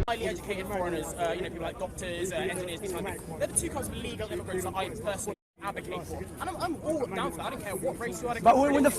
highly educated foreigners, people like doctors, engineers, these kind of things. They're the two kinds of legal immigrants that I personally advocate for, and I'm all down for that. I don't care what race you are. But when the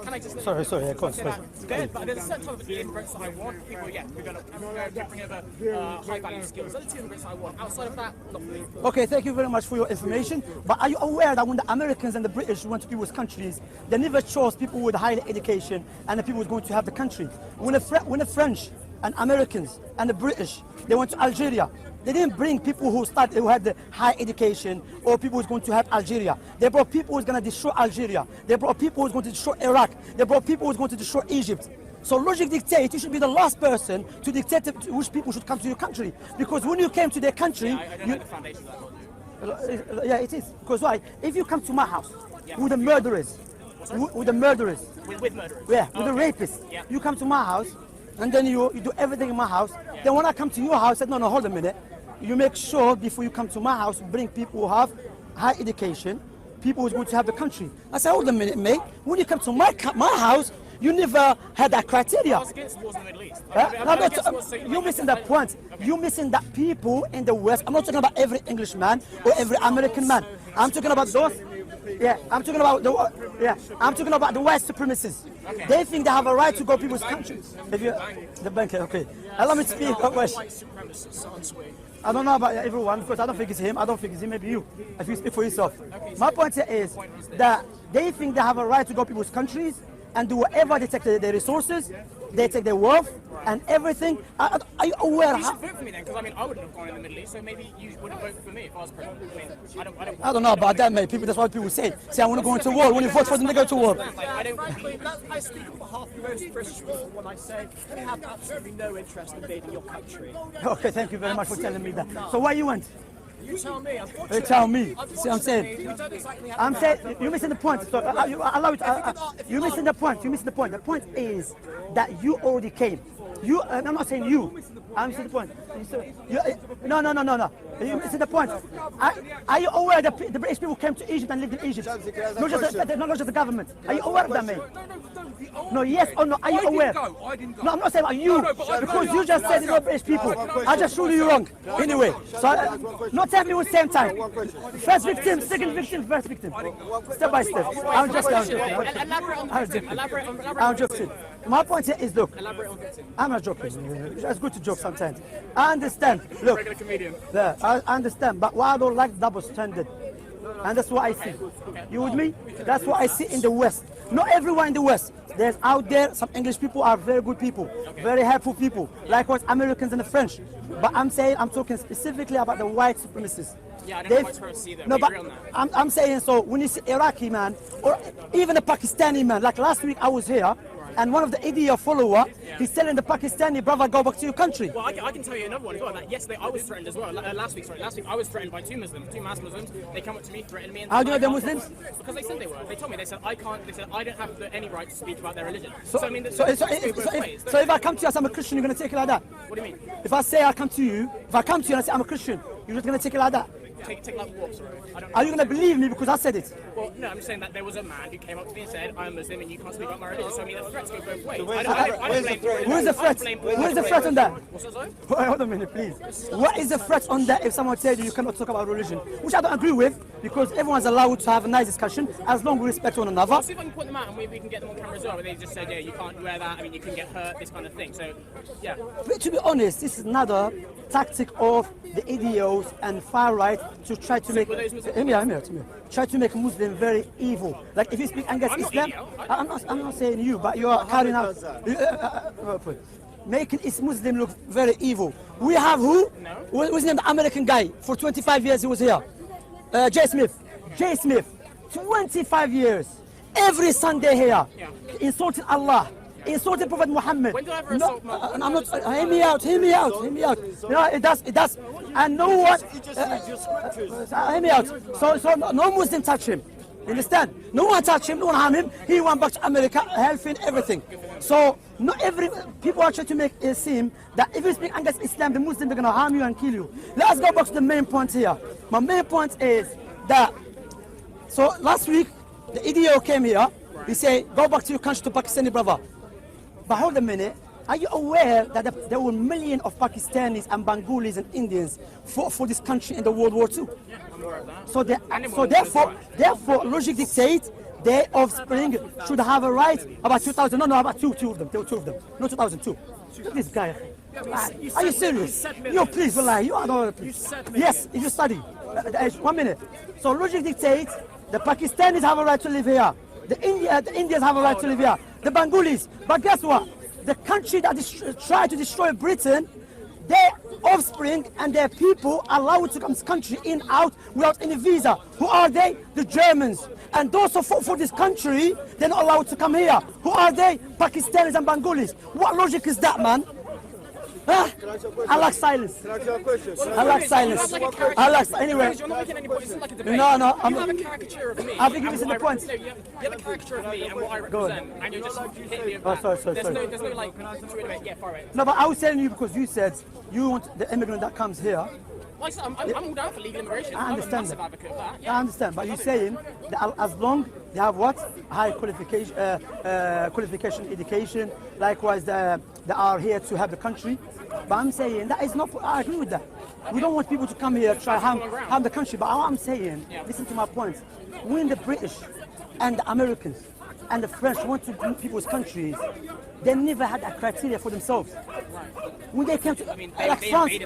can I just sorry, yeah, go on. But there's a certain type of immigrants that I want. People, who are going to bring over high value skills. Those are the two immigrants I want. Outside of that, not for me. Okay, thank you very much for your information. But are you aware that when the Americans and the British went to people's countries, they never chose people with higher education and the people who were going to have the country? When the French and Americans and the British, they went to Algeria, they didn't bring people who had the high education or people who's going to help Algeria. They brought people who's going to destroy Algeria. They brought people who's going to destroy Iraq. They brought people who's going to destroy Egypt. So logic dictates you should be the last person to dictate which people should come to your country. Because when you came to their country, I don't know the foundation of that. yeah, it is. Because why? If you come to my house with the murderers, with the murderers, with murderers, with the rapists, you come to my house and then you do everything in my house. Then when I come to your house, I said, no, hold a minute. You make sure before you come to my house, bring people who have high education, people who's going to have the country. I said, hold a minute, mate. When you come to my house, you never had that criteria. I was against wars in the Middle East. You're missing that point. You're missing that people in the West. I'm not talking about every Englishman or every American man. I'm talking about those. Yeah, I'm talking about the white supremacists. Okay. They think they have a right to go people's countries. If you, the banker, okay. Allow me to speak. I don't know about everyone because I don't think it's him. I don't think it's him. Maybe you, if you speak for yourself. Okay, so my point here is that they think they have a right to go people's countries and do whatever. They take their resources, they take their wealth and everything. Are you aware? You should vote for me then, because I mean I wouldn't have gone in the Middle East, so maybe you wouldn't vote for me if I was president. I don't know about that, mate. People, that's what people say. Say I want to go into war. When you vote for them, they go to war. I speak on behalf of most British people when I say they have absolutely no interest in invading your country. Okay, thank you very much for telling me that. So why you went? You tell me. You tell me. See what I'm saying? I'm saying you're missing the point. So you're missing the point. You're missing the point. The point is that you already came. I'm not saying you. I'm missing the point. No. You're missing the point. Are you aware that the British people came to Egypt and lived in Egypt? Not just the government. Are you aware of that, mate? No, yes or no? Are you aware? No, I'm not saying about you. Because you just said it's not British people. I just showed you wrong. Anyway, so not tell me at the same time. First victim, second victim, first victim. Step by step. I'm joking. My point here is, look, I'm not joking. It's good to joke sometimes. I understand. Look, I understand, but why I don't like double standard, and that's what I see. You with me? That's what I see in the West. Not everyone in the West. There's out there some English people are very good people, very helpful people. Likewise, Americans and the French. But I'm talking specifically about the white supremacists. Yeah, I don't quite sort of see that. No, but I'm saying, so when you see Iraqi man or even a Pakistani man, like last week I was here. And one of the idiot follower, he's telling the Pakistani brother, go back to your country. Well, I can tell you another one as well. That yesterday I was threatened as well. Last week I was threatened by two mass Muslims. They come up to me, threatened me. And how do you know they're Muslims? Because they said they were. They told me. They said I can't. They said I don't have any right to speak about their religion. So I mean, if I come to you and say I'm a Christian, you're gonna take it like that? What do you mean? If I say I come to you and I say I'm a Christian, you're just gonna take it like that? Take like what, sorry? Are you going to believe me because I said it? Well, no, I'm just saying that there was a man who came up to me and said, I'm Muslim and you can't speak about my religion. So I mean, the threats go both ways. Where's the threat? Where's the threat on that? What's that, sorry? Hold a minute, please. What is the threat on that if someone tells you cannot talk about religion? Which I don't agree with, because everyone's allowed to have a nice discussion as long as we respect one another. I'll see if I can point them out and we can get them on camera as well. But they just said, yeah, you can't wear that. I mean, you can get hurt, this kind of thing. So, yeah. But to be honest, this is another tactic of the idiots and far right to try to make try to make Muslim very evil. Like if you speak against Islam, I'm not saying you, but you are carrying out making Muslim look very evil. We have who? What's his name? The American guy for 25 years he was here. Jay Smith. 25 years. Every Sunday here, insulting Allah. Insulted Prophet Muhammad. When did I ever insult Muhammad? I'm not. Hear me out. You know, it does. And no one. Hear me out. So no Muslim touch him. You understand? No one touch him. No one harm him. He went back to America, healthy and everything. So not every people are trying to make it seem that if you speak against Islam, the Muslims are gonna harm you and kill you. Let's go back to the main point here. My main point is that. So last week, the idiot came here. He said, "Go back to your country, to Pakistani brother." But hold a minute, Are you aware that there were millions of Pakistanis and Bengalis and Indians fought for this country in the World War II? Yeah, I'm aware of that. So therefore, logic dictates their offspring should have a right. About 2000, about two of them. There were two of them. No, 2002. This guy. Are you serious? Yo, please, wallahi, you are not. Please. Yes, if you study. 1 minute. So logic dictates the Pakistanis have a right to live here. The Indians have a right to live here. The Bengalis. But guess what? The country that tried to destroy Britain, their offspring and their people are allowed to come to this country in, out, without any visa. Who are they? The Germans. And those who fought for this country, they're not allowed to come here. Who are they? Pakistanis and Bengalis. What logic is that, man? Huh? I like silence. I like silence. I like anyway. You're not making any points. It's like a debate. No, you have a caricature of me. I think you're missing the point. No, you have a caricature of me and what I represent, and you just hit me with that. Sorry. There's no like, yeah, far away. No, but I was telling you because you said you want the immigrant that comes here. Like, I'm all down for legal immigration. I understand I'm a massive advocate of that. I understand, but you're saying that as long they have what? High qualification, education, likewise they are here to help the country. But I'm saying that is not, I agree with that. We don't want people to come here try harm the country. But what I'm saying, listen to my point. When the British and the Americans and the French want to bring people's countries, they never had a criteria for themselves. When they came to, like France,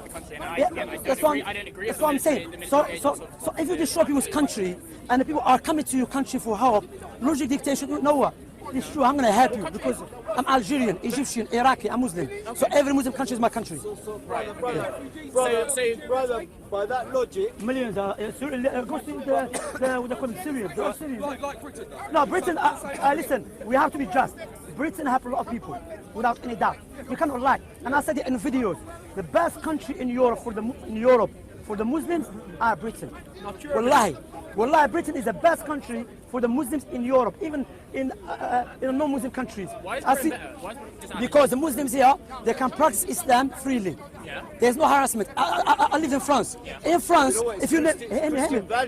that's what I'm saying. So if you destroy people's country and the people are coming to your country for help, logic dictation, you know what? It's true, I'm going to help you because I'm Algerian, Egyptian, Iraqi, I'm Muslim. So every Muslim country is my country. Brother, by that logic... Millions are... go see the Syrians. They're all Syrians. Like Britain. No, Britain, listen, we have to be just. Britain has a lot of people, without any doubt. You cannot lie. And I said it in videos. The best country in Europe for the Muslims are Britain. Wallahi, Britain is the best country for the Muslims in Europe, even in non-Muslim countries. Why is Britain better? Because the Muslims here, they can practice Islam freely. Yeah. There's no harassment. I live in France. Yeah. In France, if you live, I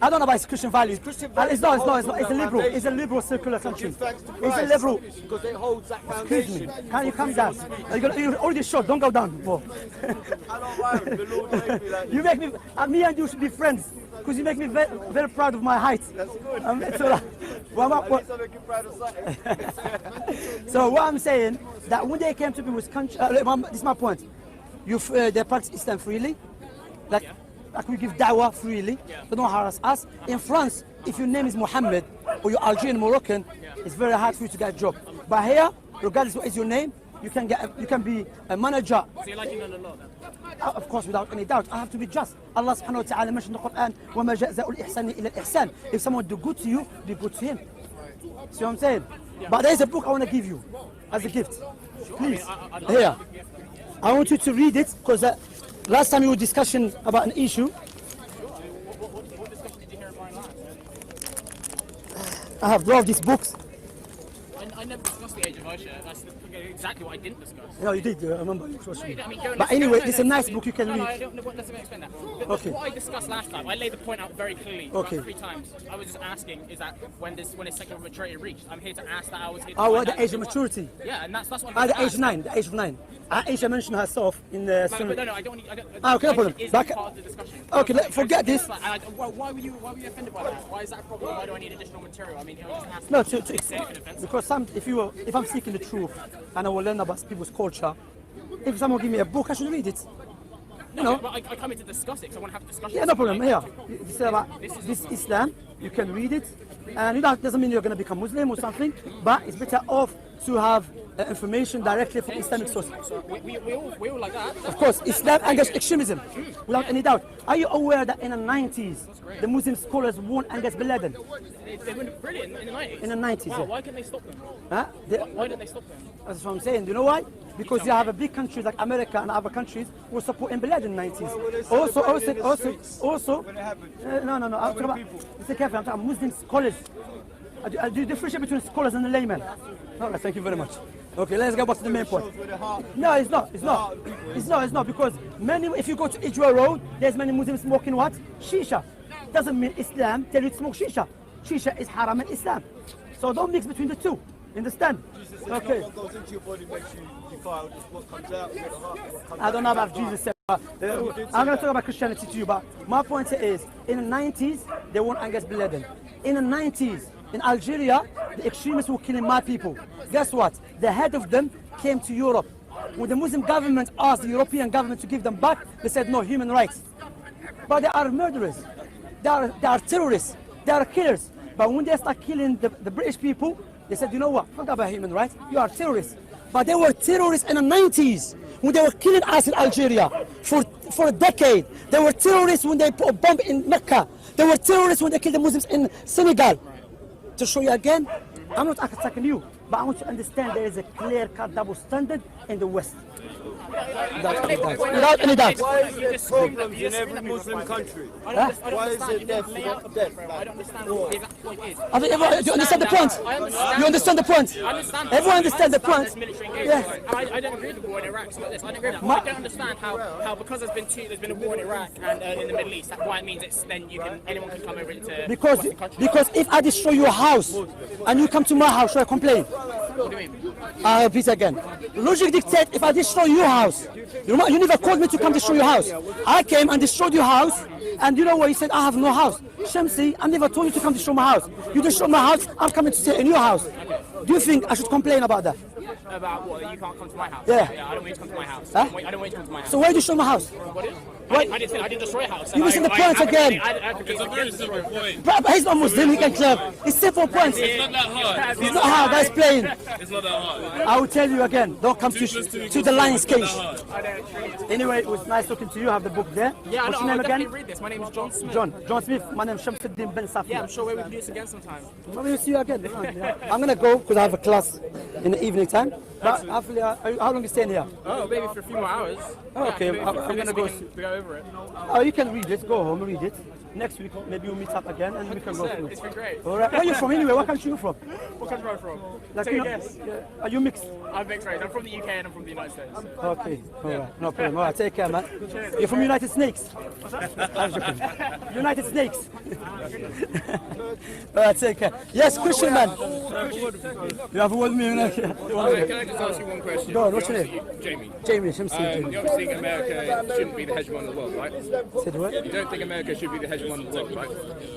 don't know about his Christian values. It's not. It's a liberal. It's a liberal circular country. It's a liberal. Because it holds that Excuse me. foundation. Can you come down? You're already short. Don't go down. You make me. Me and you should be friends because you make me very, very proud of my height. So what I'm saying that when they came to people's country, this is my point. They practice Islam freely, like we give da'wah freely. They don't harass us. In France, if your name is Muhammad or you're Algerian, Moroccan, it's very hard for you to get a job. But here, regardless what is your name, you can be a manager. So you're liking the law then? Of course, without any doubt. I have to be just. Allah subhanahu wa ta'ala mentioned in the Quran, وَمَا جَزَاءُ الْإِحْسَانِ إِلَّا الْإِحْسَانِ. If someone do good to you, be good to him. See what I'm saying? But there is a book I want to give you as a gift. Please. Here. I want you to read it because last time we were discussing about an issue. What discussion did you hear about last? I have brought these books. I never discussed the age of Aisha. That's exactly what I didn't discuss. No, you did. I remember. But anyway, it's a nice book you can read. No, I don't want to explain that. Okay. What I discussed last time, I laid the point out very clearly. Okay. About 3 times. I was just asking, is that when is sexual maturity reached? I'm here to ask that. I was here to Oh, the age of maturity. Yeah, and that's what I'm the age 9. The age of 9. Aisha mentioned herself in the. No, I don't need. Okay, no problem. Is part of the discussion. Okay, forget this. Why were you offended by that? Why is that a problem? Why do I need additional material? I mean, you just ask. No, because if I'm seeking the truth and I will learn about people's culture, if someone give me a book, I should read it. You know. But I come in to discuss it, so I want to have a discussion. Yeah, no problem. Here, you say about this Islam, you can read it, and doesn't mean you're going to become Muslim or something, but it's better off to have information directly from Islamic sources. We all like that. Of course, Islam against extremism, without any doubt. Are you aware that in the 90s, the Muslim scholars warned against Bin Laden? They were brilliant in the 90s. In the 90s, wow, yeah. Why can't they stop them? Huh? Why didn't they stop them? That's what I'm saying. Do you know why? Because you have a big countries like America and other countries who were supporting Bin Laden in the 90s. Also, no. I'm talking about, listen carefully, I'm talking about Muslim scholars. Do you differentiate between scholars and the layman? All right, thank you very much. Okay, let's go back to the main point. No, it's not. Because if you go to Ijwa Road, there's many Muslims smoking what? Shisha. Doesn't mean Islam tell you to smoke shisha. Shisha is haram in Islam. So don't mix between the two. Understand? Okay. What goes into your body makes you defile. What comes out, what comes I don't know about Jesus said. I'm going to talk about Christianity to you, but my point is, in the 90s, they weren't against Bin Laden. In the 90s, in Algeria, the extremists were killing my people. Guess what? The head of them came to Europe. When the Muslim government asked the European government to give them back, they said no, human rights. But they are murderers. They are terrorists. They are killers. But when they start killing the British people, they said, you know what? Forget about human rights. You are terrorists. But they were terrorists in the 90s when they were killing us in Algeria for a decade. They were terrorists when they put a bomb in Mecca. They were terrorists when they killed the Muslims in Senegal. To show you again, I'm not attacking you, but I want you to understand there is a clear-cut double standard in the West. Without any doubt. Why is there problems in every Muslim country? Why is it death? I don't understand what the exact point is. You understand the point? You understand the point? Everyone understands the point. Yeah. I don't agree with the war in Iraq. It's not this. I don't agree with I don't understand how because there's been a war in Iraq and in the Middle East, that's why it means it's then anyone can come over into because if I destroy your house and you come to my house, should I complain? What do you mean? I'll repeat again. Logic dictates if I destroy your house. You never called me to come destroy your house. I came and destroyed your house, and you know what? You said I have no house. Shamsi, I never told you to come destroy my house. You destroyed my house, I'm coming to stay in your house. Do you think I should complain about that? About what? You can't come to my house? Yeah. I don't want you to come to my house. Huh? I don't want you to come to my house. So why did you destroy my house? I didn't destroy a house. You're missing the point again. It's a very simple point. But he's not Muslim, he can club. It's simple points. It's not that hard. It's not hard, that's plain. It's not that hard. I will tell you again, don't come to the lion's cage. Not that hard. Anyway, it was nice talking to you. I have the book there. Yeah, What's your I'll name definitely again? read this. My name is John Smith. John Smith. My name is Shamsuddin Ben Safi. Yeah, I'm sure we can do this again sometime. Maybe we'll see you again. I'm going to go because I have a class in the evening time. But hopefully, how long are you staying here? Oh, maybe for a few more hours. Oh, okay, I'm going to go. We go over it. Oh, you can read it. Go home, read it. Next week, maybe we'll meet up again and we can go through. It's been great. All right. Where are you from anyway? What country are you from? What country am I from? Like, Take you a know, guess. Are you mixed? I'm mixed race. I'm from the UK and I'm from the United States. Okay. All right. No problem. All right. Take care, man. You're from United Snakes. I was joking. United Snakes. All right. Take care. Yes, Christian man. You have a word with me. Can I just ask you one question? Go on. What's your name? Jamie. Jamie. Shamsi. You obviously think America shouldn't be the hegemon of the world, right? Said what? You don't think America should be the hegemon of the world, right?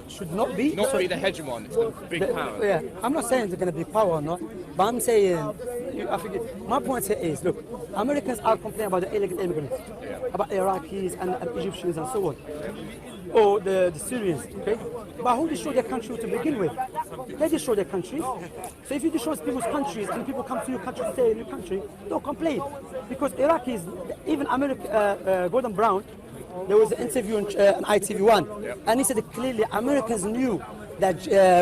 Should not be. Not be the hegemon, it's the big power. Yeah, I'm not saying they're going to be power or not, but I'm saying, I forget. My point here is, look, Americans are complaining about the illegal immigrants, about Iraqis and Egyptians and so on, or the Syrians, okay? But who destroyed their country to begin with? They destroyed their country. So if you destroy people's countries and people come to your country, stay in your country, don't complain. Because Iraqis, even Gordon Brown, there was an interview on ITV1, and he said clearly Americans knew that,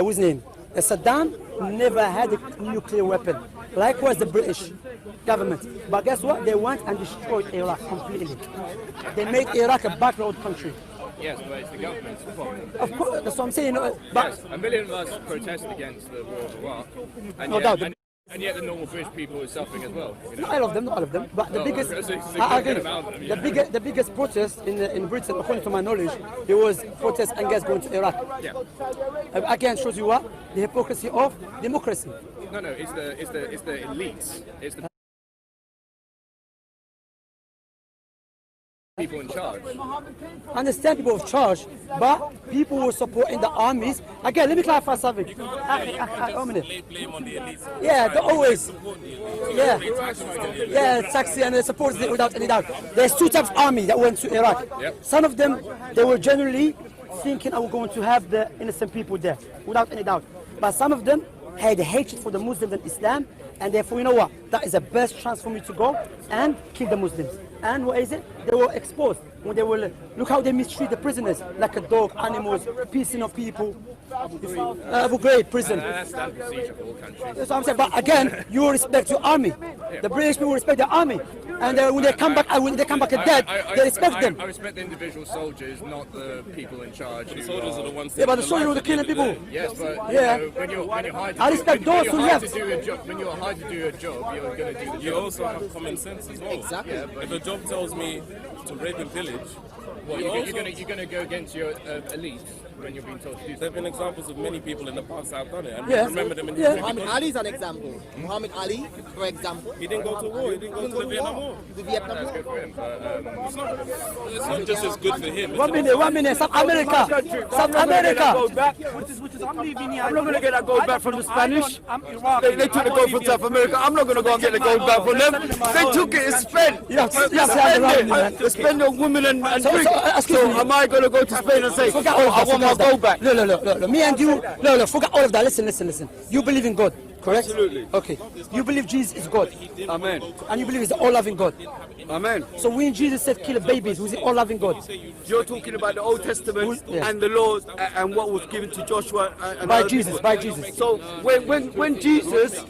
what's his name, Saddam never had a nuclear weapon. Likewise the British government. But guess what? They went and destroyed Iraq completely. They made Iraq a backward country. Yes, but it's the government's problem. Of course, that's what I'm saying. But Yes, a million of us protested against the war of Iraq, and No yet, doubt. and yet the normal British people are suffering as well. You know? not all of them, but the biggest, it's a I good agree. amount of them, yeah. The biggest protest in Britain, according to my knowledge, it was protests against going to Iraq. Yeah. Again, shows you what the hypocrisy of democracy. No, it's the elites. It's the people in charge. I understand people of charge, but people were supporting the armies. Again, let me clarify something. Blame on the elites. Yeah, they always. Yeah, Yeah. taxi and they support it without any doubt. There's two types of army that went to Iraq. Yep. Some of them, they were generally thinking I was going to have the innocent people there, without any doubt. But some of them had hatred for the Muslims and Islam, and therefore, you know what? That is the best chance for me to go and kill the Muslims. And what is it? They were exposed. When they were, look how they mistreat the prisoners, like a dog, animals, piecing of people. Abu Ghraib prison. That's standard procedure for all countries. That's what I'm saying. But again, you respect your army. The British people respect their army, and when they come back, dead, they respect them. I respect the individual soldiers, not the people in charge. The soldiers are the ones. Yeah, but the soldiers were killing people. Yes, but Yeah. when you're hired to I respect those who left. when you're hired to do a job, you're going to do the You job. also have common sense as well. Exactly. Yeah, but If a job tells me to rape and pillage, you're going to go against your elites when you're being told to do There have been examples of many people in the past that have done it, and Yeah. we remember them in Yeah. history. Muhammad Ali is an example. Muhammad Ali, for example. He didn't go to war. He didn't go to the Vietnam War. The Vietnam War. Good for him, but it's not just as good for him. 1 minute, 1 minute. South America. South America. I'm not going to get that gold back from the Spanish. They took the gold from South America. I'm not going to go and get the gold back from them. They took it and spent. They spend on women and drink. excuse So me. am I going to go to Spain and say, Forget all of I that. want my gold back? Look. Me and you. No. Forget all of that. Listen. You believe in God, correct? Absolutely. Okay. You believe Jesus is God, Amen. and you believe He's the all-loving God. Amen. So when Jesus said kill babies, was He all-loving God? You're talking about the Old Testament Yeah. and the laws and what was given to Joshua and By other Jesus, people. by Jesus. So when Jesus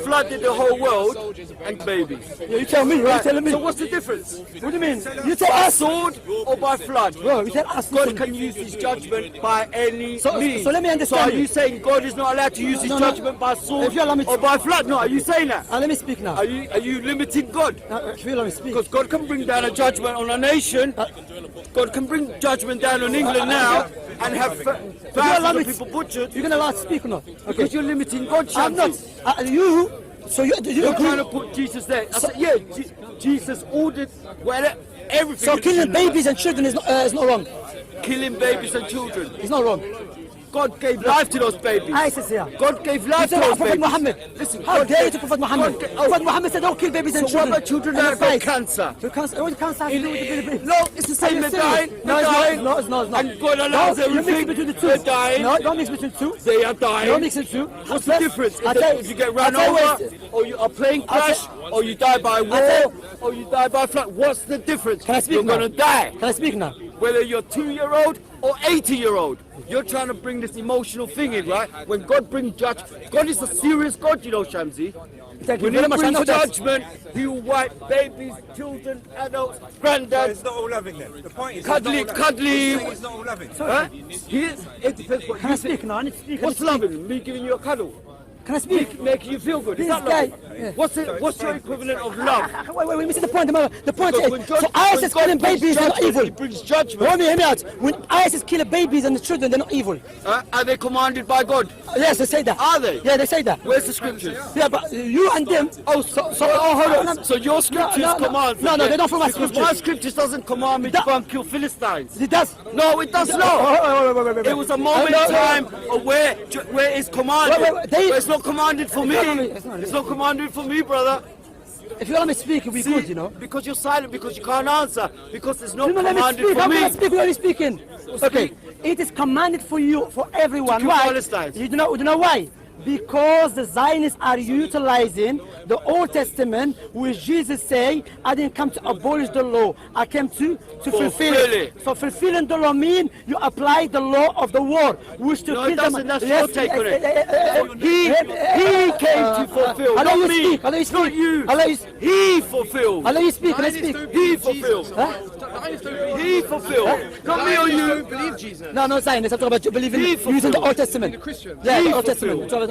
flooded the whole world and babies. Yeah, you tell me. You telling me? So what's the difference? What do you mean? You tell By us. sword or by flood? Bro, you tell us. God listen. can use his judgment by any So means. let me understand So are you. you saying God is not allowed to use his No. judgment by sword If you allow me to- or by flood? No, are you saying that? Let me speak now. Are you limiting God? If you allow me to speak. Because God can bring down a judgment on a nation. God can bring judgment down on England now and have allow thousands me of to- people butchered You're gonna allow to speak or not? Okay. because you're limiting God. I'm not. Shamsi. So you You're agree? trying to put Jesus there. I said, yeah, Jesus ordered everything. So in killing the Sunnah. babies and children is not wrong. Killing babies and children. It's not wrong. God gave life to those babies. ISIS here. God gave You life to said those Prophet babies. Muhammad. Listen, How God dare you gave- to Prophet Muhammad? God gave- Prophet Muhammad said don't kill babies and So what children. about children And that have got died. cancer? The cancer, what cancer has to do with the baby? No, it's the same. They're dying. No, it's not. It's not. And God allows No, you mix everything. between the two. They're dying. No, don't mix between the two. They are dying. Don't mix the two. What's the difference? I tell If you get run I tell you over, what- or you are plane crash, or you die by war, tell- or you die by flood, what's the difference? Can I speak You're now? going to die. Can I speak now? Whether you're 2-year-old or 80-year-old. You're trying to bring this emotional thing in, right? When God brings judgment, God is a serious God, you know, Shamsi. Thank you When very he much. I brings know that. judgment, he will wipe babies, children, adults, granddads, It's not all loving then. The point is cuddly. it's not all loving. Huh? It depends what Can you I speak think. now? I need to speak. What's loving? Me giving you a cuddle? Can I speak? Making you feel good? Is This that guy- love? yeah. What's your equivalent of love? Wait, missing the point. The point Because when is, God- so ISIS when God killing brings babies, they're not judgment, evil. He brings judgment. Hear me out. When ISIS killing babies and the children, they're not evil. Are they commanded by God? Yes, they say that. Are they? Yeah, they say that. Where's the scriptures? Yeah, but you and them. Oh, hold on. So your scriptures no, command? no, they don't follow my Because scriptures. my scriptures doesn't command me to go and kill Philistines. It does. No, it does not. It was a moment in time of where it's commanded. Wait, But it's not commanded for me. It's not. It's not commanded for me, brother. If you let me speak, it'll be See, good, you know. because you're silent, because you can't answer, because it's not You know, let me commanded speak. for How me. can I speak without you speaking? Okay, it is commanded for you, for everyone. To kill Why? Palestine. You know why? Because the Zionists are utilizing the Old Testament, which Jesus say, I didn't come to abolish the law. I came to fulfill Fulfill it. So fulfilling the law means you apply the law of the war, which to No, kill it doesn't. them. That's your take on it. He came to fulfill, I'll let not you me. speak. I'll let you Not speak. you. I'll let you. He fulfilled. I'll let you speak. Can I speak? He fulfilled. Huh? He fulfilled. Not me or you. believe Jesus. No, Zionists. I'm talking about believing He using the fulfilled. Old Testament. Christians. Yeah, He the Old Testament. fulfilled.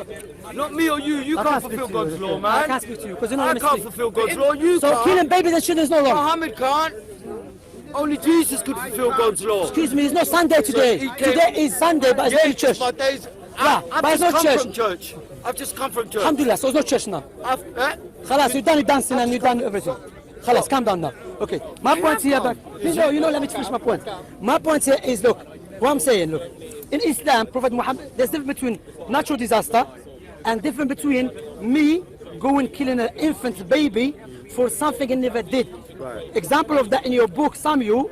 Not me or you. You I can't can't speak fulfill to you, God's law, okay. man. I can't speak to you, 'cause you know I let me can't speak. fulfill God's law. You So can't. killing babies and children is no wrong. Muhammad can't. Only Jesus could fulfill God's law. Excuse me, it's not Sunday today. he came- Today is Sunday, but it's not in church. But there's, Yeah, I've but it's just not come church. from church. I've just come from church. Alhamdulillah, so it's not church now. Khalas, you've done your dancing and you've done everything. Khalas, calm down now. Okay, my point here, but let me finish my point. My point here is, look, what I'm saying, look, in Islam, Prophet Muhammad, there's difference between natural disaster and difference between me going killing an infant baby for something he never did. Right. Example of that in your book, Samuel,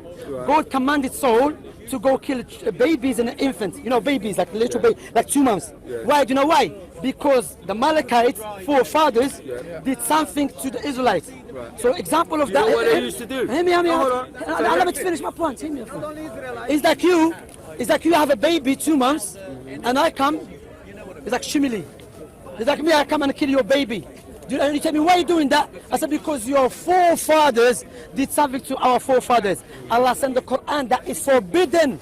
God commanded Saul to go kill babies and infants. You know, babies, like little baby, like 2 months. Why? Do you know why? Because the Amalekites, forefathers, did something to the Israelites. So example of You that. know what they used to do? Hear me. Hold Allow me to finish my point. Hear me. It's like you have a baby 2 months, and I come. It's like Shimili. It's like me, I come and kill your baby. And you tell me, why are you doing that? I said, because your forefathers did something to our forefathers. Allah sent the Quran that is forbidden.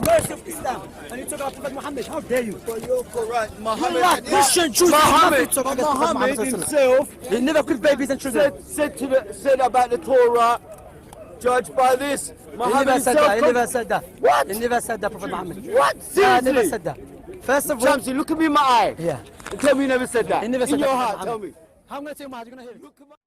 Mercy of Islam. And you talk about Prophet Muhammad. How dare you? You're correct. You like Christian Jews. Muhammad himself They never killed babies and children. said about the Torah, judge by this. He Muhammad never said that. He himself. never said that. What? He never said that, Prophet Muhammad. What? He Seriously? never said that. First of all, Shamsi, look at me in my eye. yeah. And tell me you never said that. He never said in that, your Prophet heart, tell Muhammad. me. How am I going to say Muhammad? You're going to hear it.